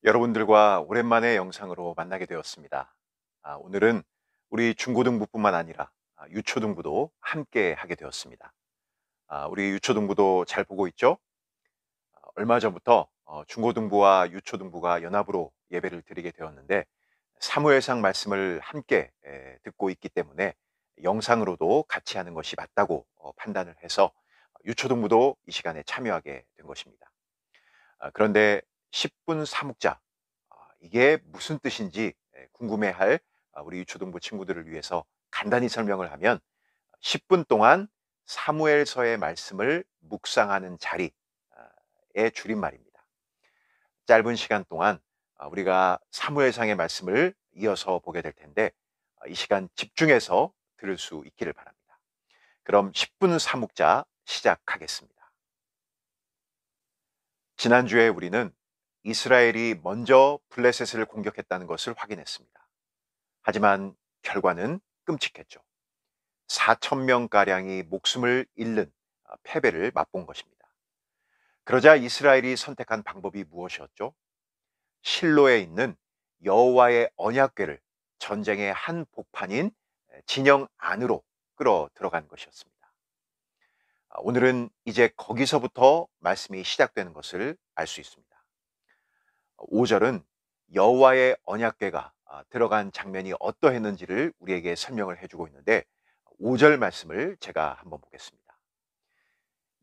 여러분들과 오랜만에 영상으로 만나게 되었습니다. 오늘은 우리 중고등부뿐만 아니라 유초등부도 함께 하게 되었습니다. 우리 유초등부도 잘 보고 있죠? 얼마 전부터 중고등부와 유초등부가 연합으로 예배를 드리게 되었는데 사무엘상 말씀을 함께 듣고 있기 때문에 영상으로도 같이 하는 것이 맞다고 판단을 해서 유초등부도 이 시간에 참여하게 된 것입니다. 그런데 10분 사묵자, 이게 무슨 뜻인지 궁금해할 우리 유초등부 친구들을 위해서 간단히 설명을 하면 10분 동안 사무엘서의 말씀을 묵상하는 자리의 줄임말입니다. 짧은 시간 동안 우리가 사무엘상의 말씀을 이어서 보게 될 텐데 이 시간 집중해서 들을 수 있기를 바랍니다. 그럼 10분 사묵자 시작하겠습니다. 지난주에 우리는 이스라엘이 먼저 블레셋을 공격했다는 것을 확인했습니다. 하지만 결과는 끔찍했죠. 4천 명가량이 목숨을 잃는 패배를 맛본 것입니다. 그러자 이스라엘이 선택한 방법이 무엇이었죠? 실로에 있는 여호와의 언약궤를 전쟁의 한 복판인 진영 안으로 끌어 들어간 것이었습니다. 오늘은 이제 거기서부터 말씀이 시작되는 것을 알 수 있습니다. 5절은 여호와의 언약궤가 들어간 장면이 어떠했는지를 우리에게 설명을 해주고 있는데 5절 말씀을 제가 한번 보겠습니다.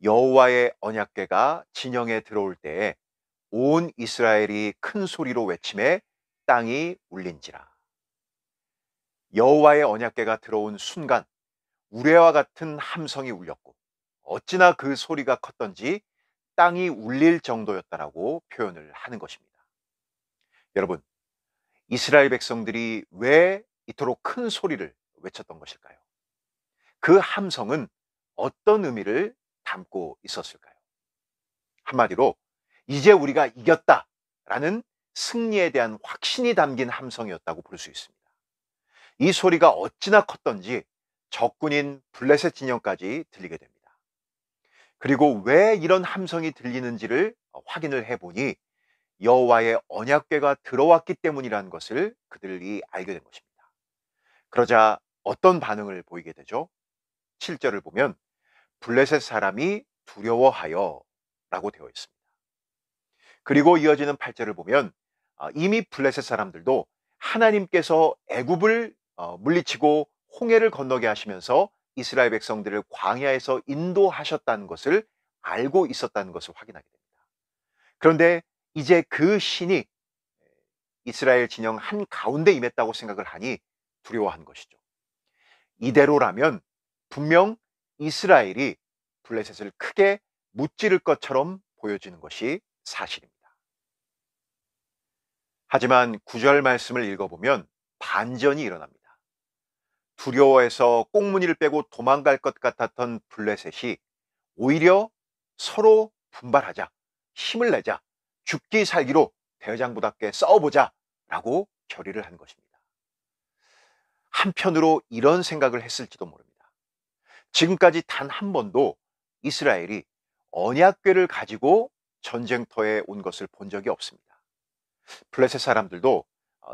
여호와의 언약궤가 진영에 들어올 때에 온 이스라엘이 큰 소리로 외치매 땅이 울린지라. 여호와의 언약궤가 들어온 순간 우레와 같은 함성이 울렸고 어찌나 그 소리가 컸던지 땅이 울릴 정도였다라고 표현을 하는 것입니다. 여러분, 이스라엘 백성들이 왜 이토록 큰 소리를 외쳤던 것일까요? 그 함성은 어떤 의미를 담고 있었을까요? 한마디로 이제 우리가 이겼다라는 승리에 대한 확신이 담긴 함성이었다고 볼 수 있습니다. 이 소리가 어찌나 컸던지 적군인 블레셋 진영까지 들리게 됩니다. 그리고 왜 이런 함성이 들리는지를 확인을 해보니 여호와의 언약궤가 들어왔기 때문이라는 것을 그들이 알게 된 것입니다. 그러자 어떤 반응을 보이게 되죠? 7절을 보면 블레셋 사람이 두려워하여 라고 되어 있습니다. 그리고 이어지는 8절을 보면 이미 블레셋 사람들도 하나님께서 애굽을 물리치고 홍해를 건너게 하시면서 이스라엘 백성들을 광야에서 인도하셨다는 것을 알고 있었다는 것을 확인하게 됩니다. 그런데 이제 그 신이 이스라엘 진영 한 가운데 임했다고 생각을 하니 두려워한 것이죠. 이대로라면 분명 이스라엘이 블레셋을 크게 무찌를 것처럼 보여지는 것이 사실입니다. 하지만 9절 말씀을 읽어보면 반전이 일어납니다. 두려워해서 꽁무니를 빼고 도망갈 것 같았던 블레셋이 오히려 서로 분발하자, 힘을 내자, 죽기 살기로 대장부답게 싸워보자 라고 결의를 한 것입니다. 한편으로 이런 생각을 했을지도 모릅니다. 지금까지 단 한 번도 이스라엘이 언약궤를 가지고 전쟁터에 온 것을 본 적이 없습니다. 블레셋 사람들도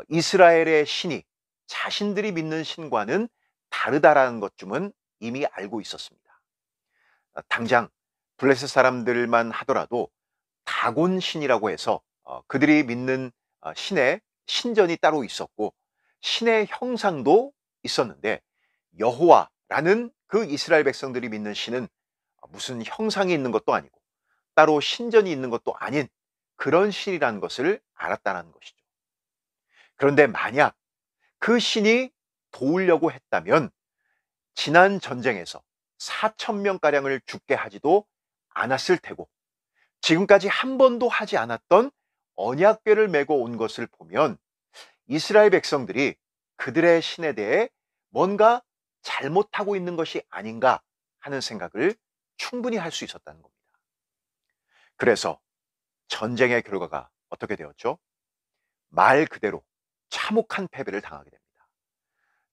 이스라엘의 신이 자신들이 믿는 신과는 다르다라는 것쯤은 이미 알고 있었습니다. 당장 블레셋 사람들만 하더라도 다곤 신이라고 해서 그들이 믿는 신의 신전이 따로 있었고 신의 형상도 있었는데 여호와라는 그 이스라엘 백성들이 믿는 신은 무슨 형상이 있는 것도 아니고 따로 신전이 있는 것도 아닌 그런 신이라는 것을 알았다는 것이죠. 그런데 만약 그 신이 도우려고 했다면 지난 전쟁에서 4천 명가량을 죽게 하지도 않았을 테고 지금까지 한 번도 하지 않았던 언약궤를 메고 온 것을 보면 이스라엘 백성들이 그들의 신에 대해 뭔가 잘못하고 있는 것이 아닌가 하는 생각을 충분히 할 수 있었다는 겁니다. 그래서 전쟁의 결과가 어떻게 되었죠? 말 그대로 참혹한 패배를 당하게 됩니다.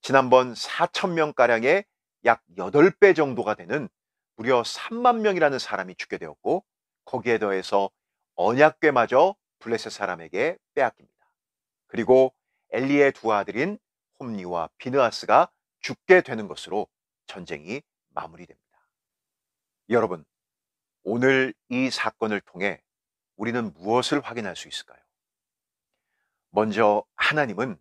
지난번 4천 명가량의 약 8배 정도가 되는 무려 3만 명이라는 사람이 죽게 되었고 거기에 더해서 언약궤마저 블레셋 사람에게 빼앗깁니다. 그리고 엘리의 두 아들인 홈니와 비느하스가 죽게 되는 것으로 전쟁이 마무리됩니다. 여러분, 오늘 이 사건을 통해 우리는 무엇을 확인할 수 있을까요? 먼저 하나님은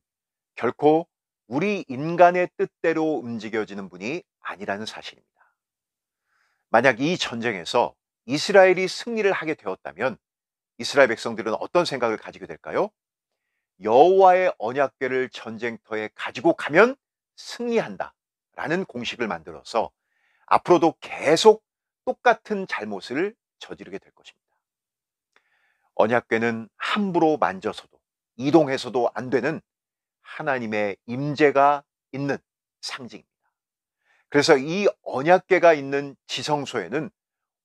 결코 우리 인간의 뜻대로 움직여지는 분이 아니라는 사실입니다. 만약 이 전쟁에서 이스라엘이 승리를 하게 되었다면 이스라엘 백성들은 어떤 생각을 가지게 될까요? 여호와의 언약궤를 전쟁터에 가지고 가면 승리한다 라는 공식을 만들어서 앞으로도 계속 똑같은 잘못을 저지르게 될 것입니다. 언약궤는 함부로 만져서도 이동해서도 안 되는 하나님의 임재가 있는 상징입니다. 그래서 이 언약궤가 있는 지성소에는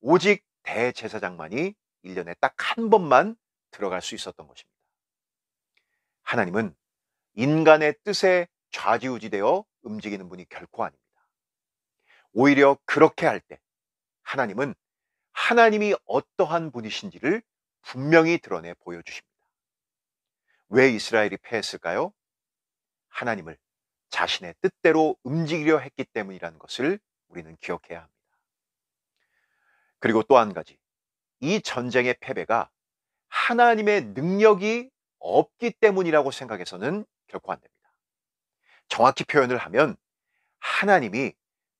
오직 대제사장만이 1년에 딱 한 번만 들어갈 수 있었던 것입니다. 하나님은 인간의 뜻에 좌지우지되어 움직이는 분이 결코 아닙니다. 오히려 그렇게 할 때 하나님은 하나님이 어떠한 분이신지를 분명히 드러내 보여주십니다. 왜 이스라엘이 패했을까요? 하나님을 자신의 뜻대로 움직이려 했기 때문이라는 것을 우리는 기억해야 합니다. 그리고 또 한 가지, 이 전쟁의 패배가 하나님의 능력이 없기 때문이라고 생각해서는 결코 안 됩니다. 정확히 표현을 하면 하나님이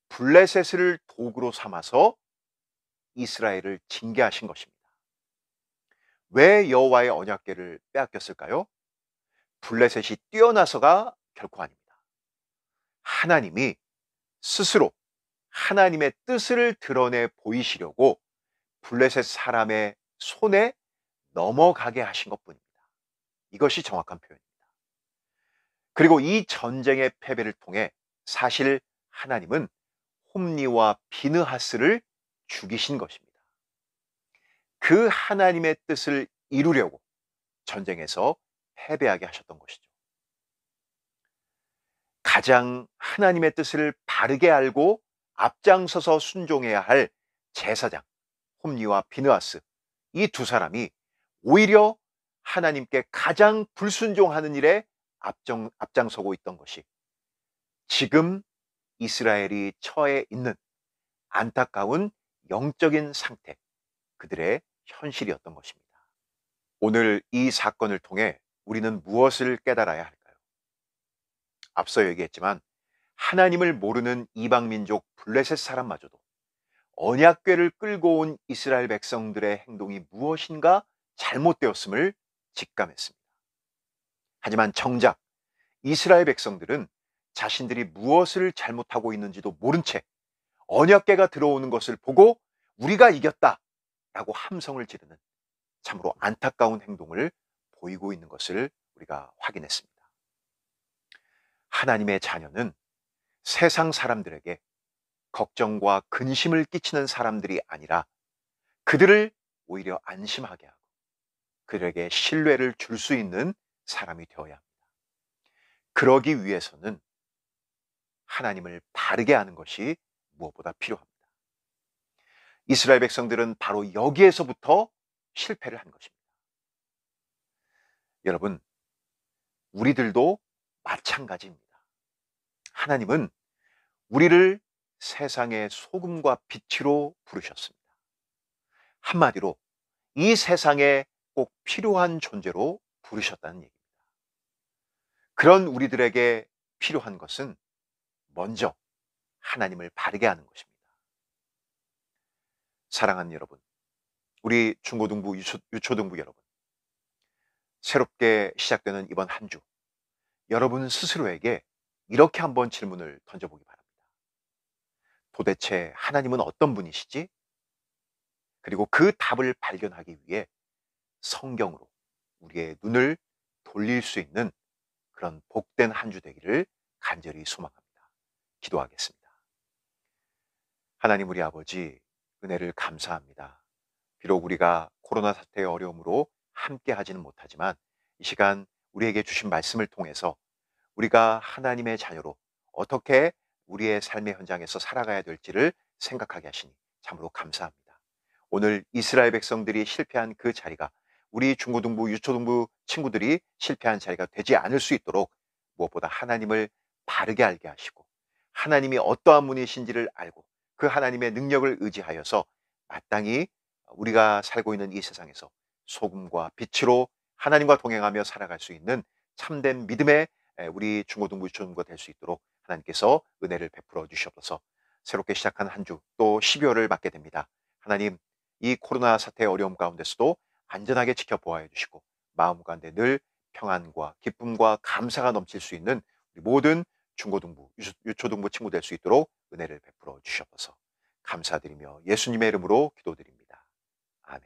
블레셋을 도구로 삼아서 이스라엘을 징계하신 것입니다. 왜 여호와의 언약궤를 빼앗겼을까요? 블레셋이 뛰어나서가 결코 아닙니다. 하나님이 스스로 하나님의 뜻을 드러내 보이시려고 블레셋 사람의 손에 넘어가게 하신 것뿐입니다. 이것이 정확한 표현입니다. 그리고 이 전쟁의 패배를 통해 사실 하나님은 홈니와 비느하스를 죽이신 것입니다. 그 하나님의 뜻을 이루려고 전쟁에서 패배하게 하셨던 것이죠. 가장 하나님의 뜻을 바르게 알고 앞장서서 순종해야 할 제사장 홈니와 비느하스, 이 두 사람이 오히려 하나님께 가장 불순종하는 일에 앞장서고 있던 것이 지금 이스라엘이 처해 있는 안타까운 영적인 상태, 그들의 현실이었던 것입니다. 오늘 이 사건을 통해 우리는 무엇을 깨달아야 할까요? 앞서 얘기했지만 하나님을 모르는 이방민족 블레셋 사람마저도 언약궤를 끌고 온 이스라엘 백성들의 행동이 무엇인가 잘못되었음을 직감했습니다. 하지만 정작 이스라엘 백성들은 자신들이 무엇을 잘못하고 있는지도 모른 채 언약궤가 들어오는 것을 보고 우리가 이겼다 라고 함성을 지르는 참으로 안타까운 행동을 보이고 있는 것을 우리가 확인했습니다. 하나님의 자녀는 세상 사람들에게 걱정과 근심을 끼치는 사람들이 아니라 그들을 오히려 안심하게 하고 그들에게 신뢰를 줄 수 있는 사람이 되어야 합니다. 그러기 위해서는 하나님을 바르게 아는 것이 무엇보다 필요합니다. 이스라엘 백성들은 바로 여기에서부터 실패를 한 것입니다. 여러분, 우리들도 마찬가지입니다. 하나님은 우리를 세상의 소금과 빛으로 부르셨습니다. 한마디로 이 세상에 꼭 필요한 존재로 부르셨다는 얘기입니다. 그런 우리들에게 필요한 것은 먼저 하나님을 바르게 하는 것입니다. 사랑하는 여러분, 우리 중고등부, 유초등부 여러분, 새롭게 시작되는 이번 한 주, 여러분 스스로에게 이렇게 한번 질문을 던져보기 바랍니다. 도대체 하나님은 어떤 분이시지? 그리고 그 답을 발견하기 위해 성경으로 우리의 눈을 돌릴 수 있는 그런 복된 한 주 되기를 간절히 소망합니다. 기도하겠습니다. 하나님 우리 아버지, 은혜를 감사합니다. 비록 우리가 코로나 사태의 어려움으로 함께 하지는 못하지만 이 시간 우리에게 주신 말씀을 통해서 우리가 하나님의 자녀로 어떻게 우리의 삶의 현장에서 살아가야 될지를 생각하게 하시니 참으로 감사합니다. 오늘 이스라엘 백성들이 실패한 그 자리가 우리 중고등부, 유초등부 친구들이 실패한 자리가 되지 않을 수 있도록 무엇보다 하나님을 바르게 알게 하시고 하나님이 어떠한 분이신지를 알고 그 하나님의 능력을 의지하여서 마땅히 우리가 살고 있는 이 세상에서 소금과 빛으로 하나님과 동행하며 살아갈 수 있는 참된 믿음의 우리 중고등부, 유초등부가 될 수 있도록 하나님께서 은혜를 베풀어 주시옵소서. 새롭게 시작한 한 주 또 12월을 맞게 됩니다. 하나님, 이 코로나 사태의 어려움 가운데서도 안전하게 지켜보아야 주시고 마음 가운데 늘 평안과 기쁨과 감사가 넘칠 수 있는 우리 모든 중고등부, 유초등부 친구 될 수 있도록 은혜를 베풀어 주시옵소서. 감사드리며 예수님의 이름으로 기도드립니다. 아멘.